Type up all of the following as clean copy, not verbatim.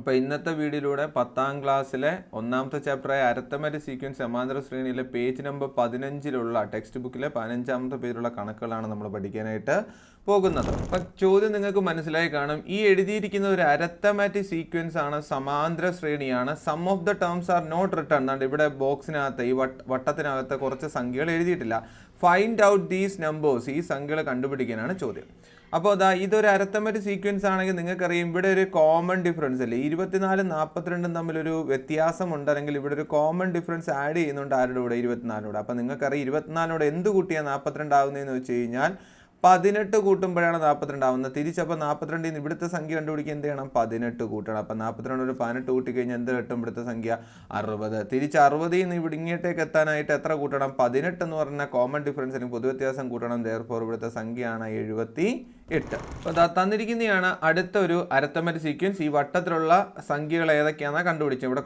അപ്പോൾ ഇന്നത്തെ വീഡിയോയിലൂടെ 10ാം ക്ലാസ്സിലെ ഒന്നാമത്തെ ചാപ്റ്ററായ അരിത്തമെറ്റിക് സീക്വൻസ് സമാന്തര ശ്രേണിയിലെ പേജ് നമ്പർ 15 ടെക്സ്റ്റ് ബുക്കിലെ 15ാമത്തെ പേജിലുള്ള കണക്കുകളാണ് നമ്മൾ പഠിക്കാനായിട്ട് പോകുന്നത്. അപ്പം ചോദ്യം നിങ്ങൾക്ക് മനസ്സിലായി കാണും. ഈ എഴുതിയിരിക്കുന്ന ഒരു അരിത്തമെറ്റിക് സീക്വൻസ് ആണ്, സമാന്തര ശ്രേണിയാണ്. Sum of the terms are not return. എന്നാണ്ട് ഇവിടെ ബോക്സിനകത്ത് ഈ വട്ടത്തിനകത്ത് കുറച്ച് സംഖ്യകൾ എഴുതിയിട്ടില്ല. Find out these numbers. ഈ സംഖ്യകൾ കണ്ടുപിടിക്കാനാണ് ചോദ്യം. അപ്പോൾ ഇതൊരു അരിത്തമെറ്റിക് സീക്വൻസ് ആണെങ്കിൽ നിങ്ങൾക്കറിയാം ഇവിടെ ഒരു കോമൺ ഡിഫറൻസ് അല്ലേ, 24 42 തമ്മിലൊരു വ്യത്യാസമുണ്ട്, അല്ലെങ്കിൽ ഇവിടെ ഒരു കോമൺ ഡിഫറൻസ് ആഡ് ചെയ്യുന്നുണ്ട്. ആരുടെ കൂടെ? 24 അപ്പോൾ നിങ്ങൾക്കറിയാം 24 എന്ത് കൂട്ടിയാണ് 42 ആവുന്നതെന്ന് വെച്ച് കഴിഞ്ഞാൽ 18 കൂട്ടുമ്പോഴാണ് 42 ആവുന്നത്. തിരിച്ചപ്പോൾ 42 നിന്ന് ഇവിടുത്തെ സംഖ്യ കണ്ടുപിടിക്കാൻ എന്ത് ചെയ്യണം? 18 കൂട്ടണം. അപ്പം 42 ഒരു 18 കൂട്ടിക്കഴിഞ്ഞാൽ എന്ത് കിട്ടും? ഇവിടുത്തെ സംഖ്യ 60. തിരിച്ച് 60 നിന്ന് ഇവിടെ ഇങ്ങോട്ടേക്ക് എത്താനായിട്ട് എത്ര കൂട്ടണം? 18 എന്ന് പറഞ്ഞാൽ കോമൺ ഡിഫറൻസ് അല്ലെങ്കിൽ പൊതുവ്യത്യാസം കൂട്ടണം. therefore ഇവിടുത്തെ സംഖ്യയാണ് 78. അപ്പോൾ തന്നിരിക്കുന്നതാണ് അടുത്ത ഒരു അരിത്തമെറ്റിക് സീക്വൻസ്. ഈ വട്ടത്തിലുള്ള സംഖ്യകൾ ഏതൊക്കെയാണെന്ന് കണ്ടുപിടിച്ചത്. ഇവിടെ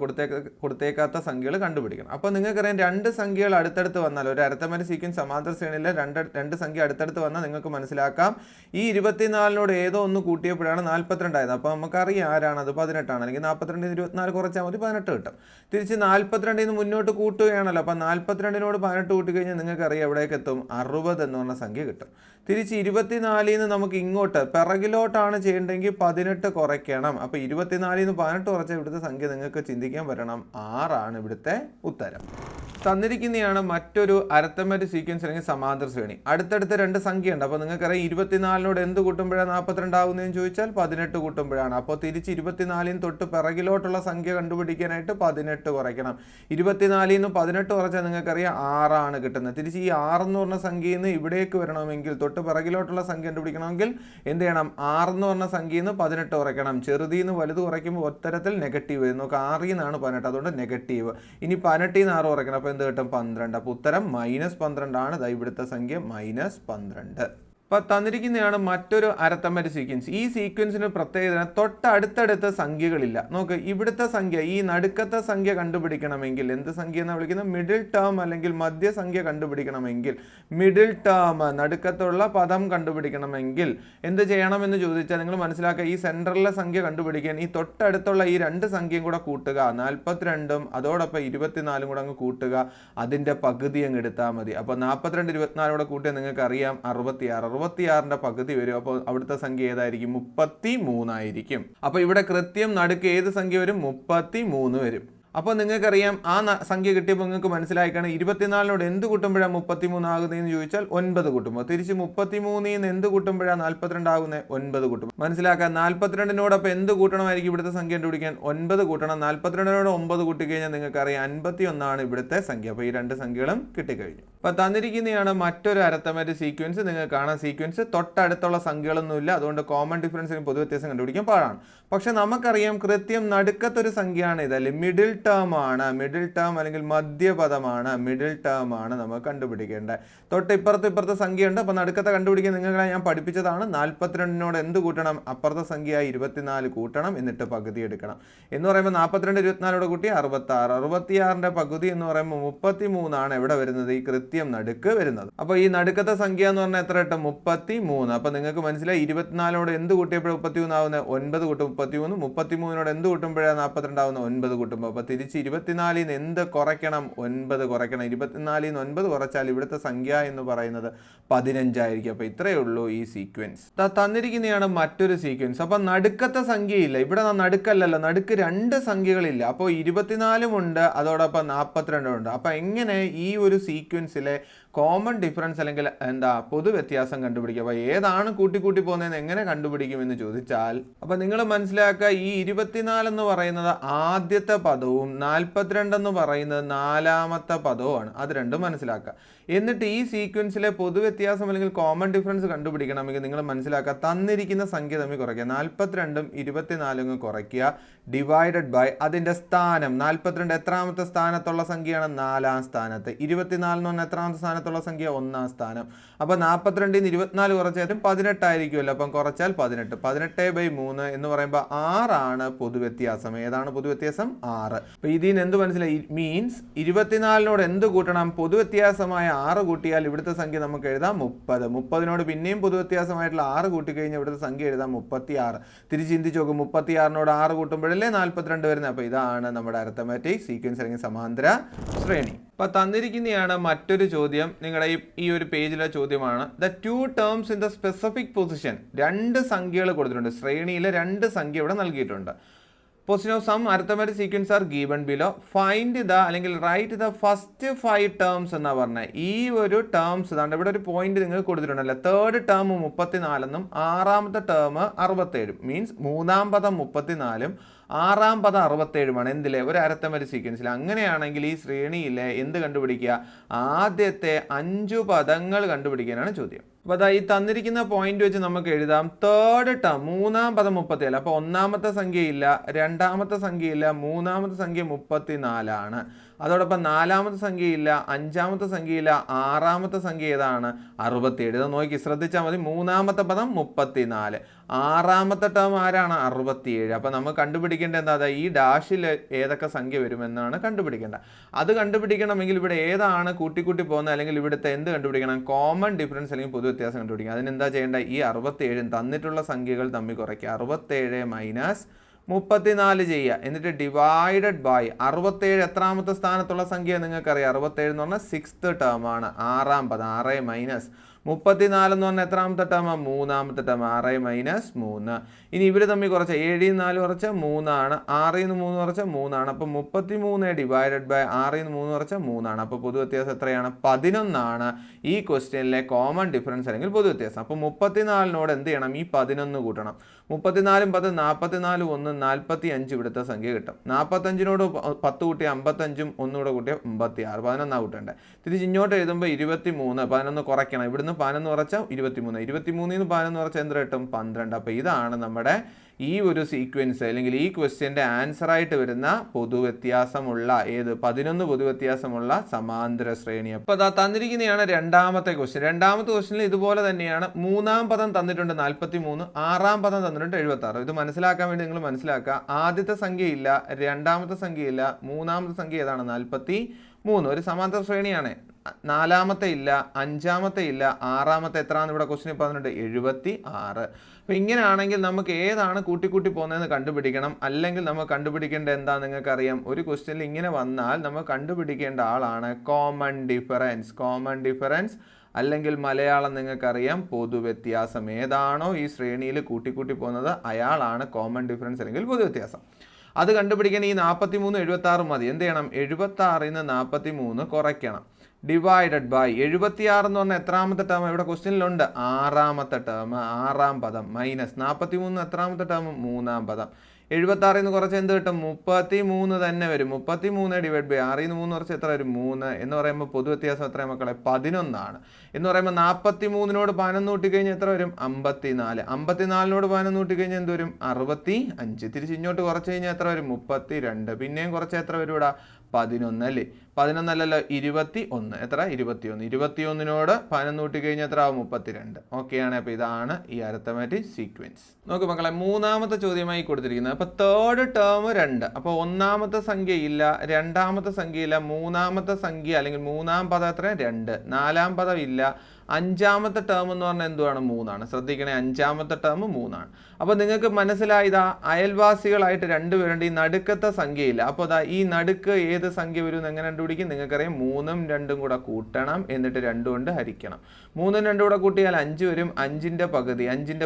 കൊടുത്തേക്കാത്ത സംഖ്യകൾ കണ്ടുപിടിക്കണം. അപ്പോൾ നിങ്ങൾക്കറിയാം രണ്ട് സംഖ്യകൾ അടുത്തടുത്ത് വന്നാൽ, ഒരു അരിത്തമെറ്റിക് സീക്വൻസ് സമാന്തര ശ്രേണിയിലെ രണ്ട് സംഖ്യ അടുത്തടുത്ത് വന്നാൽ നിങ്ങൾക്ക് മനസ്സിലാക്കാം ഈ 24 ഏതോ ഒന്ന് കൂട്ടിയപ്പോഴാണ് 42 ആയത്. അപ്പോൾ നമുക്കറിയാം ആരാണത്? 18 അല്ലെങ്കിൽ 42 24 കുറച്ചാൽ മതി 18 കിട്ടും. തിരിച്ച് 42 മുന്നോട്ട് കൂട്ടുകയാണല്ലോ. അപ്പം 42 18 കൂട്ടിക്കഴിഞ്ഞാൽ നിങ്ങൾക്കറിയാം എവിടേക്ക് എത്തും? 60 എന്ന് പറഞ്ഞ സംഖ്യ കിട്ടും. തിരിച്ച് 24 നമുക്ക് ഇങ്ങോട്ട് പിറകിലോട്ടാണ് ചെയ്യേണ്ടതെങ്കിൽ 18 കുറയ്ക്കണം. അപ്പോൾ 24 18 കുറച്ചാൽ ഇവിടുത്തെ സംഖ്യ നിങ്ങൾക്ക് ചിന്തിക്കാൻ പറ്റണം 6 ആണ് ഇവിടുത്തെ ഉത്തരം. തന്നിരിക്കുന്നതാണ് മറ്റൊരു അരിത്തമെറ്റിക് സീക്വൻസ് അല്ലെങ്കിൽ സമാന്തര ശ്രേണി. അടുത്തടുത്ത് രണ്ട് സംഖ്യ ഉണ്ട്. അപ്പോൾ നിങ്ങൾക്കറിയാം 24 എന്ത് കൂട്ടുമ്പോഴാണ് 42 ആവുന്നതെന്ന് ചോദിച്ചാൽ 18 കൂട്ടുമ്പോഴാണ്. അപ്പോൾ തിരിച്ച് 24 തൊട്ട് പിറകിലോട്ടുള്ള സംഖ്യ കണ്ടുപിടിക്കാനായിട്ട് 18 കുറയ്ക്കണം. 24 18 കുറച്ചാൽ നിങ്ങൾക്കറിയാം 6 ആണ് കിട്ടുന്നത്. തിരിച്ച് ഈ 6 എന്ന് പറഞ്ഞ സംഖ്യയിൽ നിന്ന് ഇവിടേക്ക് വരണമെങ്കിൽ, തൊട്ട് പിറകിലോട്ടുള്ള സംഖ്യ കണ്ടുപിടിക്കണമെങ്കിൽ എന്ത് ചെയ്യണം? 6 എന്ന് പറഞ്ഞ സംഖ്യയിൽ നിന്ന് 18 കുറയ്ക്കണം. ചെറുതിൽ നിന്ന് വലുത് കുറയ്ക്കുമ്പോൾ ഉത്തരത്തിൽ നെഗറ്റീവ് വരും. നമുക്ക് 6 നിന്നാണ് 18, അതുകൊണ്ട് നെഗറ്റീവ്. ഇനി 18 നിന്ന് 6 കുറയ്ക്കണം. അപ്പോൾ എന്ത് കിട്ടും? 12. അപ്പോൾ ഉത്തരം -12 ആണ്. ഇവിടുത്തെ സംഖ്യ -12. അപ്പോൾ തന്നിരിക്കുന്നതാണ് മറ്റൊരു അരിത്തമെറ്റിക് സീക്വൻസ്. ഈ സീക്വൻസിന് പ്രത്യേകത തൊട്ടടുത്തടുത്ത സംഖ്യകളില്ല. നോക്ക്, ഇവിടുത്തെ സംഖ്യ, ഈ നടുക്കത്തെ സംഖ്യ കണ്ടുപിടിക്കണമെങ്കിൽ എന്ത് സംഖ്യ എന്നാണ് വിളിക്കുന്നത്? മിഡിൽ ടേം അല്ലെങ്കിൽ മധ്യസംഖ്യ കണ്ടുപിടിക്കണമെങ്കിൽ, മിഡിൽ ടേം നടുക്കത്തുള്ള പദം കണ്ടുപിടിക്കണമെങ്കിൽ എന്ത് ചെയ്യണമെന്ന് ചോദിച്ചാൽ നിങ്ങൾ മനസ്സിലാക്കുക, ഈ സെൻറ്ററിലെ സംഖ്യ കണ്ടുപിടിക്കാൻ ഈ തൊട്ടടുത്തുള്ള ഈ രണ്ട് സംഖ്യയും കൂടെ കൂട്ടുക, 42 അതോടൊപ്പം 24 കൂടെ അങ്ങ് കൂട്ടുക, അതിൻ്റെ പകുതി അങ്ങ് എടുത്താൽ മതി. അപ്പോൾ 42 24 കൂടെ കൂട്ടിയാൽ നിങ്ങൾക്ക് അറിയാം 66. 66ന്റെ പകുതി വരും. അപ്പോൾ അവിടുത്തെ സംഖ്യ ഏതായിരിക്കും? 33 ആയിരിക്കും. അപ്പോൾ ഇവിടെ കൃത്യം നടുക്ക് ഏത് സംഖ്യ വരും? 33 വരും. അപ്പോൾ നിങ്ങൾക്കറിയാം ആ സംഖ്യ കിട്ടിയപ്പോൾ നിങ്ങൾക്ക് മനസ്സിലായിക്കാണ് 24 എന്ത് കൂട്ടുമ്പോഴാണ് 33 ആകുന്നതെന്ന് ചോദിച്ചാൽ 9 കൂട്ടുമ്പോൾ. തിരിച്ച് 33 എന്ത് കൂട്ടുമ്പോഴാണ് 42 ആകുന്നത്? 9 കൂട്ടുമ്പോൾ. മനസ്സിലാക്കാം. 42 എന്ത് കൂട്ടണമായിരിക്കും ഇവിടുത്തെ സംഖ്യ കണ്ടുപിടിക്കാൻ? 9 കൂട്ടണം. 42 9 കൂട്ടിക്കഴിഞ്ഞാൽ നിങ്ങൾക്കറിയാം 51 ഇവിടുത്തെ സംഖ്യ. അപ്പോൾ ഈ രണ്ട് സംഖ്യകളും കിട്ടിക്കഴിഞ്ഞു. അപ്പോൾ തന്നിരിക്കുന്നതാണ് മറ്റൊരു അരിത്തമെറ്റിക് സീക്വൻസ്. നിങ്ങൾക്ക് കാണാൻ സീക്വൻസ് തൊട്ടടുത്തുള്ള സംഖ്യകളൊന്നുമില്ല, അതുകൊണ്ട് കോമൺ ഡിഫറൻസിന് പൊതുവ്യത്യാസം കണ്ടുപിടിക്കാൻ പാടാണ്. പക്ഷെ നമുക്കറിയാം കൃത്യം നടുക്കത്തൊരു സംഖ്യയാണ് ഇതല്ലേ, മിഡിൽ ടേം ആണ്. മിഡിൽ ടേം അല്ലെങ്കിൽ മധ്യപദമാണ്. മിഡിൽ ടേം ആണ് നമ്മൾ കണ്ടുപിടിക്കേണ്ടത്. തൊട്ട് ഇപ്പുറത്തെ സംഖ്യ ഉണ്ട്. അപ്പോൾ നടുക്കത്തെ കണ്ടുപിടിക്കാൻ നിങ്ങളെ ഞാൻ പഠിപ്പിച്ചതാണ്. 42 എന്ത് കൂട്ടണം? അപ്പുറത്തെ സംഖ്യ 24 കൂട്ടണം, എന്നിട്ട് പകുതി എടുക്കണം. എന്ന് പറയുമ്പോൾ 42 24 കൂട്ടി 66. 66ന്റെ പകുതി എന്ന് പറയുമ്പോൾ 33 ആണ് എവിടെ വരുന്നത്? ഈ കൃത്യം നടുക്ക് വരുന്നത്. അപ്പോൾ ഈ നടുക്കത്തെ സംഖ്യ എന്ന് പറഞ്ഞാൽ എത്ര കിട്ടും? 33. അപ്പോൾ നിങ്ങൾക്ക് മനസ്സിലായി 24 എന്ത് കൂട്ടിയപ്പോഴും 33 ആവുന്നത്? 9 കൂട്ടും 33. 33 എന്ത് കൂട്ടുമ്പോഴാണ് 42 ആവുന്നത്? 9 കൂട്ടുമ്പോൾ. അപ്പോൾ തിരിച്ച് 24 എന്ത് കുറയ്ക്കണം? 9 കുറയ്ക്കണം. 24 9 കുറച്ചാൽ ഇവിടുത്തെ സംഖ്യ എന്ന് പറയുന്നത് 15 ആയിരിക്കും. അപ്പോൾ ഇത്രയേ ഉള്ളൂ ഈ സീക്വൻസ്. തന്നിരിക്കുന്നതാണ് മറ്റൊരു സീക്വൻസ്. അപ്പം നടുക്കത്തെ സംഖ്യയില്ല. ഇവിടെ നടുക്കല്ലല്ലോ, നടുക്ക് രണ്ട് സംഖ്യകളില്ല. അപ്പോൾ 24 ഉണ്ട്, അതോടൊപ്പം 42 ഉണ്ട്. അപ്പോൾ എങ്ങനെ ഈ ഒരു സീക്വൻസിലെ കോമൺ ഡിഫറൻസ് അല്ലെങ്കിൽ പൊതുവ്യത്യാസം കണ്ടുപിടിക്കുക? അപ്പോൾ ഏതാണ് കൂട്ടി പോകുന്നതെന്ന് എങ്ങനെ കണ്ടുപിടിക്കുമെന്ന് ചോദിച്ചാൽ, അപ്പോൾ നിങ്ങൾ മനസ്സിലാക്കുക, ഈ 24 എന്ന് പറയുന്നത് ആദ്യത്തെ പദവും 42 എന്ന് പറയുന്നത് നാലാമത്തെ പദവുമാണ്. അത് രണ്ടും മനസ്സിലാക്കുക. എന്നിട്ട് ഈ സീക്വൻസിലെ പൊതുവ്യത്യാസം അല്ലെങ്കിൽ കോമൺ ഡിഫറൻസ് കണ്ടുപിടിക്കണമെങ്കിൽ നിങ്ങൾ മനസ്സിലാക്കുക, തന്നിരിക്കുന്ന സംഖ്യ തമ്മിൽ കുറയ്ക്കുക. 42 24 കുറയ്ക്കുക, ഡിവൈഡഡ് ബൈ അതിൻ്റെ സ്ഥാനം. 42 എത്രാമത്തെ സ്ഥാനത്തുള്ള സംഖ്യയാണ്? 4ാം സ്ഥാനത്ത്. 24 എന്ന് പറഞ്ഞാൽ എത്രാമത്തെ സ്ഥാനത്തുള്ള സംഖ്യ? 1ാം സ്ഥാനം. അപ്പോൾ 42 24 കുറച്ചാലും 18 ആയിരിക്കുമല്ലോ. അപ്പം കുറച്ചാൽ 18. 18/3 എന്ന് പറയുമ്പോൾ 6 ആണ് പൊതുവ്യത്യാസം. ഏതാണ് പൊതുവ്യത്യാസം? 6. അപ്പോൾ ഇതിന് എന്ത് മനസ്സിലായി? മീൻസ് 24 എന്ത് കൂട്ടണം? പൊതുവ്യത്യാസമായ 6 കൂട്ടിയാൽ ഇവിടുത്തെ സംഖ്യ നമുക്ക് എഴുതാം 30. 30നോട് പിന്നെയും പൊതുവ്യത്യാസമായിട്ടുള്ള 6 കൂട്ടിക്കഴിഞ്ഞാൽ ഇവിടുത്തെ സംഖ്യ എഴുതാം 36. തിരിച്ച് ചിന്തിച്ച് നോക്കും, 36നോട് 6 കൂട്ടുമ്പോഴല്ലേ 42 വരുന്നത്. അപ്പോൾ ഇതാണ് നമ്മുടെ അരിത്തമാറ്റിക് സീക്വൻസ് അല്ലെങ്കിൽ സമാന്തര ശ്രേണി. അപ്പോൾ തന്നിരിക്കുന്നതാണ് മറ്റൊരു ചോദ്യം. നിങ്ങളുടെ ഈ ഒരു പേജിലെ ചോദ്യമാണ്. The 2 terms in the specific position. 2 സംഖ്യകൾ കൊടുത്തിട്ടുണ്ട്. ശ്രേണിയിലെ 2 സംഖ്യ ഇവിടെ നൽകിയിട്ടുണ്ട്. Position of some arithmetic sequence are given below. Find the അല്ലെങ്കിൽ റൈറ്റ് ദ ഫസ്റ്റ് 5 ടേംസ് എന്നാ പറഞ്ഞത്. ഈ ഒരു ടേംസ് ഇതാണ്ട് ഇവിടെ ഒരു പോയിന്റ് നിങ്ങൾക്ക് കൊടുത്തിട്ടുണ്ടല്ലോ. തേർഡ് ടേം 34 എന്നും 6ാമത്തെ ടേം 67. മീൻസ് 3ാം പദം 34 6ാം പദം 67 എന്തിലെ ഒരു അരിത്തമാറ്റിക് സീക്വൻസിൽ. അങ്ങനെയാണെങ്കിൽ ഈ ശ്രേണിയിലെ എന്ത് കണ്ടുപിടിക്കുക? ആദ്യത്തെ 5 പദങ്ങൾ കണ്ടുപിടിക്കാനാണ് ചോദ്യം. അപ്പോൾ അതാ ഈ തന്നിരിക്കുന്ന പോയിന്റ് വെച്ച് നമുക്ക് എഴുതാം. തേർഡ് ടേം 3ാം പദം 37. അപ്പോൾ 1ാമത്തെ സംഖ്യയില്ല, 2ാമത്തെ സംഖ്യയില്ല, 3ാമത്തെ സംഖ്യ 34. അതോടൊപ്പം 4ാമത്തെ സംഖ്യയില്ല, 5ാമത്തെ സംഖ്യയില്ല, 6ാമത്തെ സംഖ്യ ഏതാണ്? 67. ഇത് നോക്കി ശ്രദ്ധിച്ചാൽ മതി. 3ാമത്തെ പദം 34, 6ാമത്തെ ടേം ആരാണ്? 67. അപ്പോൾ നമ്മൾ കണ്ടുപിടിക്കേണ്ടത് എന്താ? ഈ ഡാഷിൽ ഏതൊക്കെ സംഖ്യ വരുമെന്നാണ് കണ്ടുപിടിക്കേണ്ടത്. അത് കണ്ടുപിടിക്കണമെങ്കിൽ ഇവിടെ ഏതാണ് കൂട്ടിക്കൂട്ടി പോകുന്നത്, അല്ലെങ്കിൽ ഇവിടുത്തെ എന്ത് കണ്ടുപിടിക്കണം? കോമൺ ഡിഫറൻസ് അല്ലെങ്കിൽ പൊതുവ്യത്യാസം കണ്ടുപിടിക്കണം. അതിനെന്താ ചെയ്യേണ്ടത്? ഈ 67 തന്നിട്ടുള്ള സംഖ്യകൾ തമ്മിൽ കുറയ്ക്കുക. 67 മൈനസ് 34 ചെയ്യുക. എന്നിട്ട് ഡിവൈഡഡ് ബൈ 67 എത്രാമത്തെ സ്ഥാനത്തുള്ള സംഖ്യ നിങ്ങൾക്കറിയാം. 67 എന്ന് പറഞ്ഞാൽ 6th ടേം ആണ്. 6ാം പദം. 6 മൈനസ് 34 എന്ന് പറഞ്ഞാൽ എത്രാമത്തെ ടേം? 3ാമത്തെ ടേം. 6 മൈനസ് 3. ഇനി ഇവർ തമ്മിൽ കുറച്ച് 7 4 കുറച്ച് 3 ആണ്. 6 3 കുറച്ച് 3 ആണ്. അപ്പോൾ 33 ഡിവൈഡഡ് ബൈ 6 3 കുറച്ച് 3 ആണ്. അപ്പോൾ പൊതുവ്യത്യാസം എത്രയാണ്? 11 ആണ് ഈ ക്വസ്റ്റ്യനിലെ കോമൺ ഡിഫറൻസ് അല്ലെങ്കിൽ പൊതുവ്യത്യാസം. അപ്പോൾ 34നോട് എന്ത് ചെയ്യണം? ഈ 11 കൂട്ടണം. 34 10 44 1 45 ഇവിടുത്തെ സംഖ്യ കിട്ടും. 45നോട് 10 കൂട്ടിയ 55, ഒന്നുകൂടെ കൂട്ടിയ 56. 11 കൂട്ടണ്ടേ. തിരിച്ച് ഇങ്ങോട്ട് എഴുതുമ്പോൾ 23. 11 കുറയ്ക്കണം. ഇവിടുന്ന് 11 കുറച്ചാൽ 23. 23 11 കുറച്ചാൽ എന്ത് കിട്ടും? 12. അപ്പോൾ ഇതാണ് നമ്മുടെ ഈ ഒരു സീക്വൻസ് അല്ലെങ്കിൽ ഈ ക്വസ്റ്റ്യൻ്റെ ആൻസറായിട്ട് വരുന്ന പൊതുവ്യത്യാസമുള്ള 11 പൊതുവ്യത്യാസമുള്ള സമാന്തര ശ്രേണി. അപ്പോൾ അതാ തന്നിരിക്കുന്നതാണ് രണ്ടാമത്തെ ക്വസ്റ്റ്യൻ. രണ്ടാമത്തെ ക്വസ്റ്റ്യനിൽ ഇതുപോലെ തന്നെയാണ്. 3ാം പദം തന്നിട്ടുണ്ട് 43, 6ാം പദം തന്നിട്ടുണ്ട് 76. ഇത് മനസ്സിലാക്കാൻ വേണ്ടി നിങ്ങൾ മനസ്സിലാക്കുക. ആദ്യത്തെ സംഖ്യയില്ല, രണ്ടാമത്തെ സംഖ്യയില്ല, 3ാമത്തെ സംഖ്യ ഏതാണ്? 43. ഒരു സമാന്തര ശ്രേണിയാണ്. 4ാമത്തെ ഇല്ല, 5ാമത്തെ ഇല്ല, 6ാമത്തെ എത്രയാണെന്ന് ഇവിടെ ക്വസ്റ്റ്യനിൽ പറഞ്ഞിട്ടുണ്ട്? 76. അപ്പോൾ ഇങ്ങനെയാണെങ്കിൽ നമുക്ക് ഏതാണ് കൂട്ടിക്കൂട്ടി പോകുന്നതെന്ന് കണ്ടുപിടിക്കണം. അല്ലെങ്കിൽ നമ്മൾ കണ്ടുപിടിക്കേണ്ട എന്താ നിങ്ങൾക്കറിയാം. ഒരു ക്വസ്റ്റ്യനിൽ ഇങ്ങനെ വന്നാൽ നമ്മൾ കണ്ടുപിടിക്കേണ്ട ആളാണ് കോമൺ ഡിഫറൻസ്. കോമൺ ഡിഫറൻസ് അല്ലെങ്കിൽ മലയാളം നിങ്ങൾക്കറിയാം പൊതുവ്യത്യാസം. ഏതാണോ ഈ ശ്രേണിയിൽ കൂട്ടിക്കൂട്ടി പോകുന്നത് അയാളാണ് കോമൺ ഡിഫറൻസ് അല്ലെങ്കിൽ പൊതുവ്യത്യാസം. അത് കണ്ടുപിടിക്കാൻ ഈ 43 76 മതി. എന്ത് ചെയ്യണം? 76ൽ നിന്ന് 43 കുറയ്ക്കണം. ഡിവൈഡഡ് ബൈ 76 എന്ന് പറഞ്ഞാൽ എത്രാമത്തെ ടേം? ഇവിടെ ക്വസ്റ്റ്യനിലുണ്ട് 6ാമത്തെ ടേം, 6ാം പദം. മൈനസ് 43 എത്രാമത്തെ ടേം? 3ാം പദം. 76ൽ നിന്ന് കുറച്ച് എന്ത് കിട്ടും? 33 തന്നെ വരും. 33 ഡിവൈഡ് ബൈ 6ൽ നിന്ന് 3 കുറച്ച് എത്ര വരും? 3 എന്ന് പറയുമ്പോൾ പൊതുവ്യത്യാസം എത്രയാണ് മക്കളെ? 11 ആണ്. എന്ന് പറയുമ്പോൾ 43നോട് 11 കൂട്ടിക്കഴിഞ്ഞാൽ എത്ര വരും? 54. 54നോട് 11 കൂട്ടിക്കഴിഞ്ഞാൽ എന്ത് വരും? 65. തിരിച്ച് ഇങ്ങോട്ട് കുറച്ച് കഴിഞ്ഞാൽ എത്ര വരും? 32. പിന്നെയും കുറച്ച് എത്ര വരും ഇവിടെ? 11 അല്ലേ? 11 അല്ലല്ലോ, 21. എത്ര? 21. 21നോട് 11 കൂട്ടിക്കഴിഞ്ഞാൽ എത്ര ആവും? 32. ഓക്കെയാണ്. അപ്പോൾ ഇതാണ് ഈ അരിത്തമാറ്റിക് സീക്വൻസ്. നോക്ക് മക്കളെ, 3ാമത്തെ ചോദ്യമായി കൊടുത്തിരിക്കുന്നത്. അപ്പോൾ തേർഡ് ടേം 2. അപ്പോൾ 1ാമത്തെ സംഖ്യ ഇല്ല, 2ാമത്തെ സംഖ്യ ഇല്ല, 3ാമത്തെ സംഖ്യ അല്ലെങ്കിൽ 3ാം പദം എത്ര? 2. 4ാം പദം ഇല്ല. 5ാമത്തെ ടേം എന്ന് പറഞ്ഞാൽ എന്തുവാണ്? 3 ആണ്. ശ്രദ്ധിക്കണേ, 5ാമത്തെ ടേം 3 ആണ്. അപ്പോൾ നിങ്ങൾക്ക് മനസ്സിലായതാ അയൽവാസികളായിട്ട് 2 പേരുണ്ട്. ഈ നടുക്കത്തെ സംഖ്യയില്ല. അപ്പോൾ അതാ ഈ നടുക്ക് ഏത് സംഖ്യ വരും എന്ന് എങ്ങനെ കണ്ടുപിടിക്കും? നിങ്ങൾക്കറിയാം 3ഉം 2ഉം കൂടെ കൂട്ടണം. എന്നിട്ട് 2 കൊണ്ട് ഹരിക്കണം. 3ഉം 2ഉം കൂടെ കൂട്ടിയാൽ 5 വരും. 5ന്റെ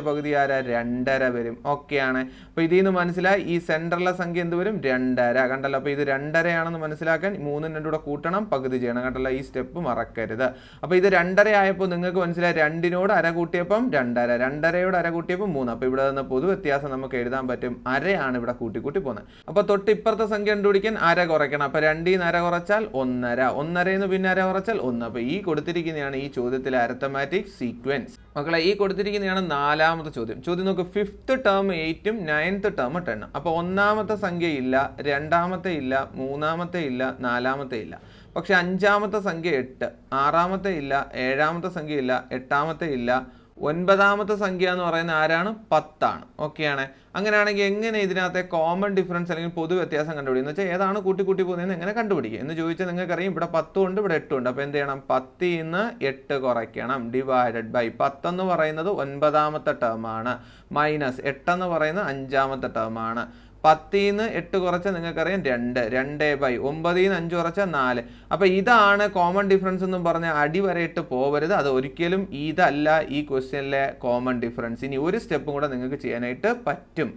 പകുതി ആരാ? 2.5 വരും. ഓക്കെയാണ്. അപ്പോൾ ഇതിൽ നിന്ന് മനസ്സിലായി ഈ സെൻറ്ററിലെ സംഖ്യ എന്ത് വരും? 2.5. കണ്ടല്ലോ. അപ്പോൾ ഇത് 2.5 ആണെന്ന് മനസ്സിലാക്കാൻ 3ഉം 2ഉം കൂടെ കൂട്ടണം, പകുതി ചെയ്യണം. കണ്ടല്ലോ, ഈ സ്റ്റെപ്പ് മറക്കരുത്. അപ്പോൾ ഇത് 2.5 ആയപ്പോൾ നിങ്ങൾക്ക് മനസ്സിലായി 2നോട് അര കൂട്ടിയപ്പം 2.5, 2.5യോട് അര കൂട്ടിയപ്പം 3. അപ്പോൾ ഇവിടെ നിന്ന് പൊതുവ്യത്യാസം നമുക്ക് എഴുതാൻ പറ്റും. അരയാണ് ഇവിടെ കൂട്ടി പോകുന്നത്. അപ്പോൾ തൊട്ടിപ്പുറത്തെ സംഖ്യ കണ്ടുപിടിക്കാൻ അര കുറയ്ക്കണം. അപ്പോൾ 2ൽ നിന്ന് അര കുറച്ചാൽ 1.5, 1.5ൽ നിന്ന് പിന്നെ അര കുറച്ചാൽ 1. അപ്പോൾ ഈ കൊടുത്തിരിക്കുന്നതാണ് ഈ ചോദ്യത്തിലെ അരിത്തമാറ്റിക് സീക്വൻസ്. മക്കളെ, ഈ കൊടുത്തിരിക്കുന്നതാണ് 4ാമത്തെ ചോദ്യം. ചോദ്യം നോക്ക്. 5th term 8ഉം 9th term 10. അപ്പോൾ 1ാമത്തെ സംഖ്യ ഇല്ല, 2ാമത്തെ ഇല്ല, 3ാമത്തെ ഇല്ല, 4ാമത്തെ ഇല്ല. പക്ഷെ 5ാമത്തെ സംഖ്യ 8, 6ാമത്തെ ഇല്ല, 7ാമത്തെ സംഖ്യ ഇല്ല, 8ാമത്തെ ഇല്ല, ഒൻപതാമത്തെ സംഖ്യ എന്ന് പറയുന്നത് ആരാണ്? 10 ആണ്. ഓക്കെയാണ്. അങ്ങനെയാണെങ്കിൽ എങ്ങനെ ഇതിനകത്തെ കോമൺ ഡിഫറൻസ് അല്ലെങ്കിൽ പൊതു വ്യത്യാസം കണ്ടുപിടിക്കുക എന്ന് വെച്ചാൽ ഏതാണ് കൂട്ടി കൂട്ടി പോകുന്നതെന്ന് എങ്ങനെ കണ്ടുപിടിക്കുക എന്ന് ചോദിച്ചാൽ നിങ്ങൾക്കറിയാം ഇവിടെ 10 ഉണ്ട്, ഇവിടെ 8 ഉണ്ട്. അപ്പോൾ എന്ത് ചെയ്യണം? 10ൽ നിന്ന് 8 കുറയ്ക്കണം. ഡിവൈഡഡ് ബൈ 10 എന്ന് പറയുന്നത് 9ാമത്തെ ടേം ആണ്, മൈനസ് 8 എന്ന് പറയുന്നത് 5ാമത്തെ ടേം ആണ്. 10ൽ നിന്ന് 8 കുറച്ചാൽ നിങ്ങൾക്കറിയാം 2, 2/9ൽ നിന്ന് 5 കുറച്ചാൽ 4. അപ്പോൾ ഇതാണ് കോമൺ ഡിഫറൻസ് എന്നും പറഞ്ഞാൽ അടിവരയിട്ട് പോവരുത്. അത് ഒരിക്കലും ഇതല്ല ഈ ക്വസ്റ്റ്യനിലെ കോമൺ ഡിഫറൻസ്. ഇനി ഒരു സ്റ്റെപ്പും കൂടെ നിങ്ങൾക്ക് ചെയ്യാനായിട്ട് പറ്റും.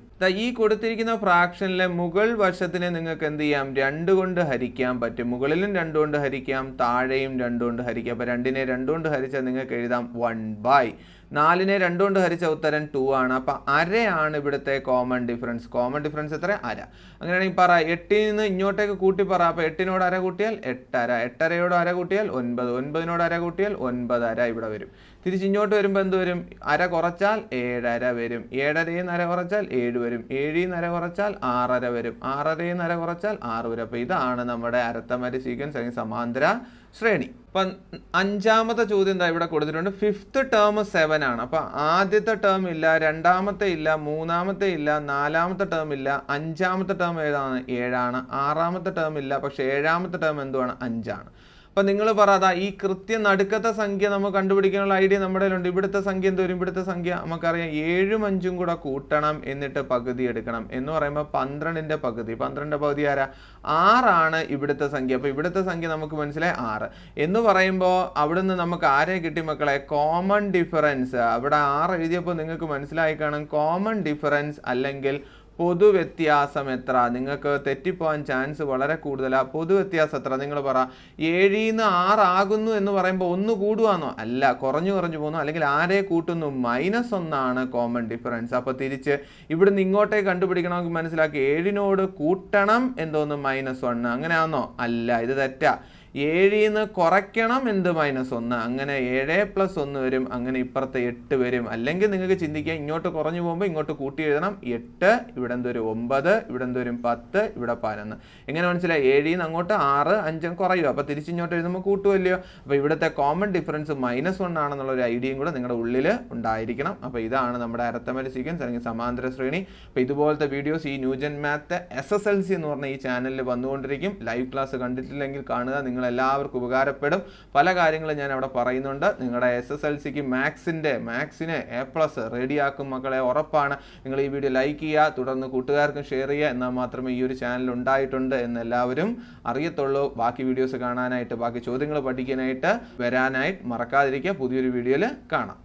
ഈ കൊടുത്തിരിക്കുന്ന ഫ്രാക്ഷനിലെ മുകൾ വശത്തിനെ നിങ്ങൾക്ക് എന്ത് ചെയ്യാം? 2 കൊണ്ട് ഹരിക്കാൻ പറ്റും. മുകളിലും 2 കൊണ്ട് ഹരിക്കാം, താഴെയും 2 കൊണ്ട് ഹരിക്കാം. അപ്പോൾ 2നെ 2 കൊണ്ട് ഹരിച്ചാൽ നിങ്ങൾക്ക് എഴുതാം 1/. 4നെ 2 കൊണ്ട് ഹരിച്ച ഉത്തരം 2 ആണ്. അപ്പം അരയാണ് ഇവിടുത്തെ കോമൺ ഡിഫറൻസ്. കോമൺ ഡിഫറൻസ് എത്ര? അര. അങ്ങനെയാണെങ്കിൽ പറ 8ൽ നിന്ന് ഇങ്ങോട്ടേക്ക് കൂട്ടി പറ. അപ്പോൾ 8നോട് അര കൂട്ടിയാൽ 8.5, 8.5യോട് അര കൂട്ടിയാൽ 9, 9നോട് അര കൂട്ടിയാൽ 9.5 ഇവിടെ വരും. തിരിച്ച് ഇങ്ങോട്ട് വരുമ്പോൾ എന്ത് വരും? അര കുറച്ചാൽ 7.5 വരും. 7.5ൽ നിന്ന് അര കുറച്ചാൽ 7 വരും. 7ൽ നിന്ന് അര കുറച്ചാൽ 6.5 വരും. 6.5ൽ നിന്ന് അര കുറച്ചാൽ 6 വരും. അപ്പോൾ ഇതാണ് നമ്മുടെ അരിത്തമെറ്റിക് സീക്വൻസ് അല്ലെങ്കിൽ സമാന്തര ശ്രേണി. അപ്പം 5ാമത്തെ ചോദ്യം എന്താ ഇവിടെ കൊടുത്തിട്ടുണ്ട്? 5th ടേം 7 ആണ്. അപ്പം ആദ്യത്തെ ടേം ഇല്ല, 2ാമത്തെ ഇല്ല, 3ാമത്തെ ഇല്ല, 4ാമത്തെ ടേം ഇല്ല. 5ാമത്തെ ടേം ഏതാണ്? 7 ആണ്. 6ാമത്തെ ടേം ഇല്ല, പക്ഷേ 7ാമത്തെ ടേം എന്തുവാണ്? 5 ആണ്. അപ്പം നിങ്ങൾ പറയാ ഈ കൃത്യം നടുക്കത്തെ സംഖ്യ നമുക്ക് കണ്ടുപിടിക്കാനുള്ള ഐഡിയ നമ്മുടെ ഉണ്ട്. ഇവിടുത്തെ സംഖ്യ എന്ത് വരും? ഇവിടുത്തെ സംഖ്യ നമുക്കറിയാം 7ഉം 5ഉം കൂടെ കൂട്ടണം, എന്നിട്ട് പകുതി എടുക്കണം എന്ന് പറയുമ്പോൾ 12ന്റെ പകുതി. 12ന്റെ പകുതി ആരാ? 6 ആണ് ഇവിടുത്തെ സംഖ്യ. അപ്പോൾ ഇവിടുത്തെ സംഖ്യ നമുക്ക് മനസ്സിലായി 6 എന്ന് പറയുമ്പോൾ അവിടുന്ന് നമുക്ക് ആരെ കിട്ടി മക്കളെ? Common difference. അവിടെ 6 എഴുതിയപ്പോൾ നിങ്ങൾക്ക് മനസ്സിലായി കാണും കോമൺ ഡിഫറൻസ് അല്ലെങ്കിൽ പൊതുവ്യത്യാസം എത്ര? നിങ്ങൾക്ക് തെറ്റിപ്പോകാൻ ചാൻസ് വളരെ കൂടുതലാണ്. പൊതുവ്യത്യാസം എത്ര? നിങ്ങൾ പറ. 7ൽ നിന്ന് 6 ആകുന്നു എന്ന് പറയുമ്പോൾ 1 കൂടുവാന്നോ? അല്ല, കുറഞ്ഞു പോകുന്നു. അല്ലെങ്കിൽ ആരെ കൂട്ടുന്നു? -1 ആണ് കോമൺ ഡിഫറൻസ്. അപ്പോൾ തിരിച്ച് ഇവിടുന്ന് ഇങ്ങോട്ടേക്ക് കണ്ടുപിടിക്കണമെങ്കിൽ മനസ്സിലാക്കി 7നോട് കൂട്ടണം എന്തോന്ന്? -1. അങ്ങനെയാണോ? അല്ല, ഇത് തെറ്റാ. 7ൽ നിന്ന് കുറയ്ക്കണം എന്ത്? -1. അങ്ങനെ 7 + 1 വരും. അങ്ങനെ ഇപ്പുറത്തെ 8 വരും. അല്ലെങ്കിൽ നിങ്ങൾക്ക് ചിന്തിക്കാം ഇങ്ങോട്ട് കുറഞ്ഞു പോകുമ്പോൾ ഇങ്ങോട്ട് കൂട്ടി എഴുതണം. 8, ഇവിടെ എന്തോരും 9, ഇവിടെ എന്തോരും 10, ഇവിടെ 11. എങ്ങനെ മനസ്സിലായി? 7ൽ നിന്ന് അങ്ങോട്ട് 6, 5 കുറയും. അപ്പോൾ തിരിച്ചിങ്ങോട്ട് എഴുതുമ്പോൾ കൂട്ടുമല്ലയോ? അപ്പോൾ ഇവിടുത്തെ കോമൺ ഡിഫറൻസ് -1 ആണെന്നുള്ള ഒരു ഐഡിയയും കൂടെ നിങ്ങളുടെ ഉള്ളിൽ ഉണ്ടായിരിക്കണം. അപ്പോൾ ഇതാണ് നമ്മുടെ അരിത്തമെറ്റിക് സീക്വൻസ് അല്ലെങ്കിൽ സമാന്തര ശ്രേണി. അപ്പോൾ ഇതുപോലത്തെ വീഡിയോസ് ഈ ന്യൂജൻ മാത്ത് SSLC എന്ന് പറഞ്ഞ ഈ ചാനലിൽ വന്നുകൊണ്ടിരിക്കും. ലൈവ് ക്ലാസ് കണ്ടിട്ടില്ലെങ്കിൽ കാണുക. നിങ്ങൾ എല്ലാവർക്കും ഉപകാരപ്പെടും. പല കാര്യങ്ങളും ഞാൻ അവിടെ പറയുന്നുണ്ട്. നിങ്ങളുടെ SSLCക്ക് മാത്സിന് A+ റെഡിയാക്കും മക്കളെ, ഉറപ്പാണ്. നിങ്ങൾ ഈ വീഡിയോ ലൈക്ക് ചെയ്യുക, തുടർന്ന് കൂട്ടുകാർക്കും ഷെയർ ചെയ്യുക. എന്നാൽ മാത്രമേ ഈ ഒരു ചാനൽ ഉണ്ടായിട്ടുണ്ട് എന്ന് എല്ലാവരും അറിയത്തുള്ളൂ. ബാക്കി വീഡിയോസ് കാണാനായിട്ട്, ബാക്കി ചോദ്യങ്ങൾ പഠിക്കാനായിട്ട് വരാനായിട്ട് മറക്കാതിരിക്കുക. പുതിയൊരു വീഡിയോയിൽ കാണാം.